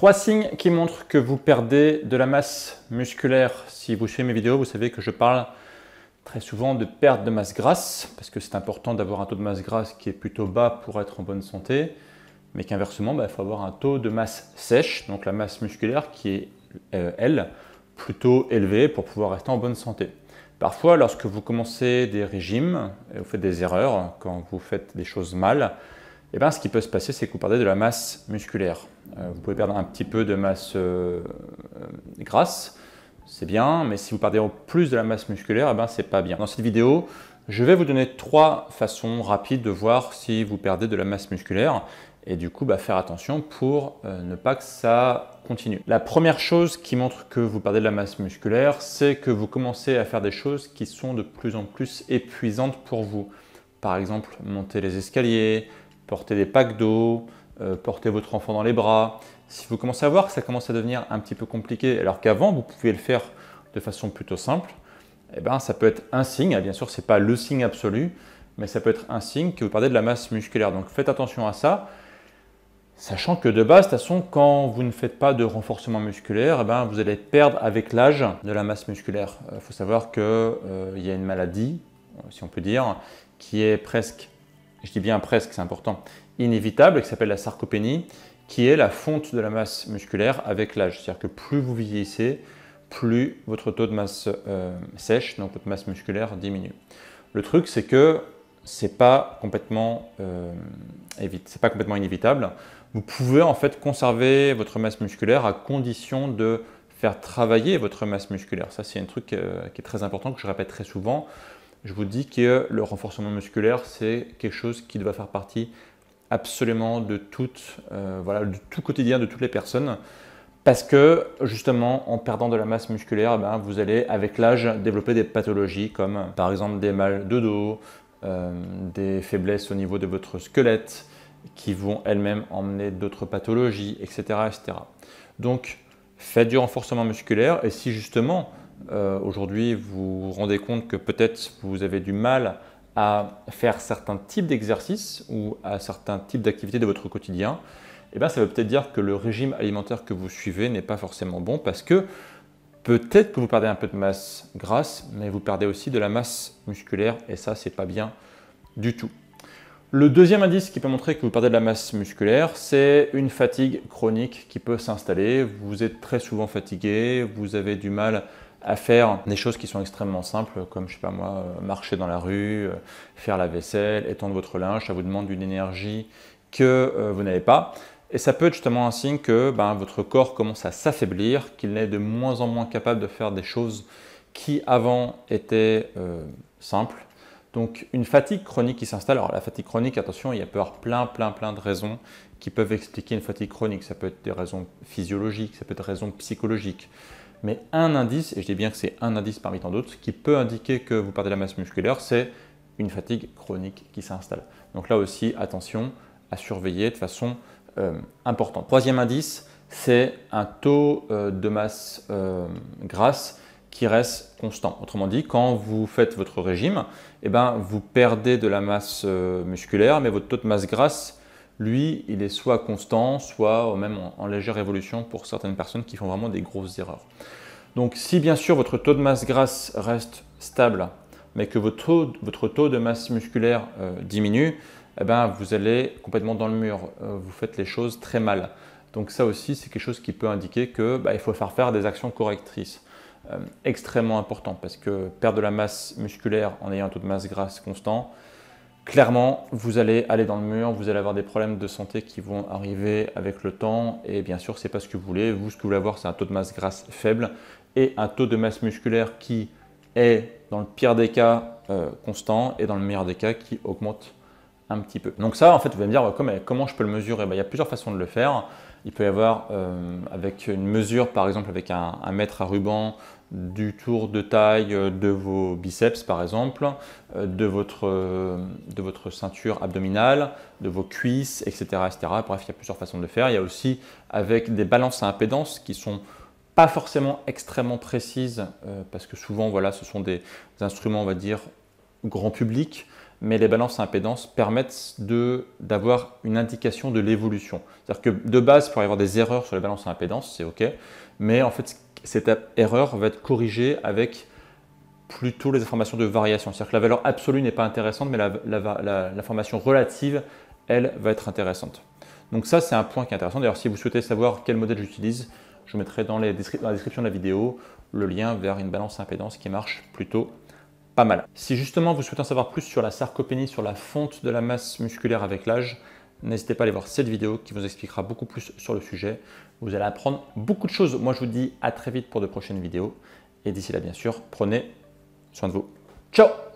3 signes qui montrent que vous perdez de la masse musculaire. Si vous suivez mes vidéos, vous savez que je parle très souvent de perte de masse grasse, parce que c'est important d'avoir un taux de masse grasse qui est plutôt bas pour être en bonne santé, mais qu'inversement, il faut avoir un taux de masse sèche, donc la masse musculaire qui est, elle, plutôt élevée pour pouvoir rester en bonne santé. Parfois, lorsque vous commencez des régimes, et vous faites des erreurs, quand vous faites des choses mal, ce qui peut se passer, c'est que vous perdez de la masse musculaire. Vous pouvez perdre un petit peu de masse grasse, c'est bien, mais si vous perdez plus de la masse musculaire, c'est pas bien. Dans cette vidéo, je vais vous donner 3 façons rapides de voir si vous perdez de la masse musculaire et du coup faire attention pour ne pas que ça continue. La première chose qui montre que vous perdez de la masse musculaire, c'est que vous commencez à faire des choses qui sont de plus en plus épuisantes pour vous. Par exemple, monter les escaliers, porter des packs d'eau, porter votre enfant dans les bras. Si vous commencez à voir que ça commence à devenir un petit peu compliqué, alors qu'avant vous pouviez le faire de façon plutôt simple, ça peut être un signe, bien sûr ce n'est pas le signe absolu, mais ça peut être un signe que vous perdez de la masse musculaire. Donc faites attention à ça, sachant que de base, de toute façon, quand vous ne faites pas de renforcement musculaire, vous allez perdre avec l'âge de la masse musculaire. Il faut savoir qu'il y a une maladie, si on peut dire, qui est presque, je dis bien presque, c'est important, inévitable, qui s'appelle la sarcopénie, qui est la fonte de la masse musculaire avec l'âge. C'est-à-dire que plus vous vieillissez, plus votre taux de masse sèche, donc votre masse musculaire diminue. Le truc, c'est que c'est pas complètement inévitable. Vous pouvez en fait conserver votre masse musculaire à condition de faire travailler votre masse musculaire. Ça, c'est un truc qui est très important, que je répète très souvent. Je vous dis que le renforcement musculaire, c'est quelque chose qui doit faire partie absolument de tout quotidien de toutes les personnes, parce que justement en perdant de la masse musculaire, vous allez avec l'âge développer des pathologies comme par exemple des mal de dos, des faiblesses au niveau de votre squelette qui vont elles-mêmes emmener d'autres pathologies, etc., etc. Donc faites du renforcement musculaire, et si justement aujourd'hui vous vous rendez compte que peut-être vous avez du mal à faire certains types d'exercices ou à certains types d'activités de votre quotidien, ça veut peut-être dire que le régime alimentaire que vous suivez n'est pas forcément bon, parce que peut-être que vous perdez un peu de masse grasse, mais vous perdez aussi de la masse musculaire, et ça, c'est pas bien du tout. Le deuxième indice qui peut montrer que vous perdez de la masse musculaire, c'est une fatigue chronique qui peut s'installer. Vous êtes très souvent fatigué, vous avez du mal à faire des choses qui sont extrêmement simples, comme, je sais pas moi, marcher dans la rue, faire la vaisselle, étendre votre linge. Ça vous demande une énergie que vous n'avez pas. Et ça peut être justement un signe que votre corps commence à s'affaiblir, qu'il est de moins en moins capable de faire des choses qui avant étaient simples. Donc une fatigue chronique qui s'installe. Alors la fatigue chronique, attention, il peut y avoir plein de raisons qui peuvent expliquer une fatigue chronique. Ça peut être des raisons physiologiques, ça peut être des raisons psychologiques. Mais un indice, et je dis bien que c'est un indice parmi tant d'autres, qui peut indiquer que vous perdez la masse musculaire, c'est une fatigue chronique qui s'installe. Donc là aussi, attention à surveiller de façon importante. Troisième indice, c'est un taux de masse grasse qui reste constant. Autrement dit, quand vous faites votre régime, vous perdez de la masse musculaire, mais votre taux de masse grasse, lui, il est soit constant, soit même en légère évolution pour certaines personnes qui font vraiment des grosses erreurs. Donc si bien sûr votre taux de masse grasse reste stable, mais que votre taux de masse musculaire diminue, vous allez complètement dans le mur, vous faites les choses très mal. Donc ça aussi, c'est quelque chose qui peut indiquer qu'il faut faire des actions correctrices. Extrêmement important, parce que perdre de la masse musculaire en ayant un taux de masse grasse constant, clairement, vous allez aller dans le mur, vous allez avoir des problèmes de santé qui vont arriver avec le temps, et bien sûr, ce n'est pas ce que vous voulez. Vous, ce que vous voulez avoir, c'est un taux de masse grasse faible et un taux de masse musculaire qui est, dans le pire des cas, constant, et dans le meilleur des cas, qui augmente un petit peu. Donc ça, en fait, vous allez me dire, comment je peux le mesurer? Il y a plusieurs façons de le faire. Il peut y avoir avec une mesure, par exemple avec un mètre à ruban, du tour de taille de vos biceps par exemple, de votre ceinture abdominale, de vos cuisses, etc., etc. Bref, il y a plusieurs façons de le faire. Il y a aussi avec des balances à impédance qui sont pas forcément extrêmement précises, parce que souvent, voilà, ce sont des instruments, on va dire, grand public, mais les balances à impédance permettent d'avoir une indication de l'évolution. C'est-à-dire que de base, pour y avoir des erreurs sur les balances à impédance, c'est OK, mais en fait, cette erreur va être corrigée avec plutôt les informations de variation. C'est-à-dire que la valeur absolue n'est pas intéressante, mais l'information relative, elle, va être intéressante. Donc ça, c'est un point qui est intéressant. D'ailleurs, si vous souhaitez savoir quel modèle j'utilise, je vous mettrai dans la description de la vidéo le lien vers une balance à impédance qui marche plutôt pas mal. Si justement vous souhaitez en savoir plus sur la sarcopénie, sur la fonte de la masse musculaire avec l'âge, n'hésitez pas à aller voir cette vidéo qui vous expliquera beaucoup plus sur le sujet. Vous allez apprendre beaucoup de choses. Moi, je vous dis à très vite pour de prochaines vidéos. Et d'ici là, bien sûr, prenez soin de vous. Ciao!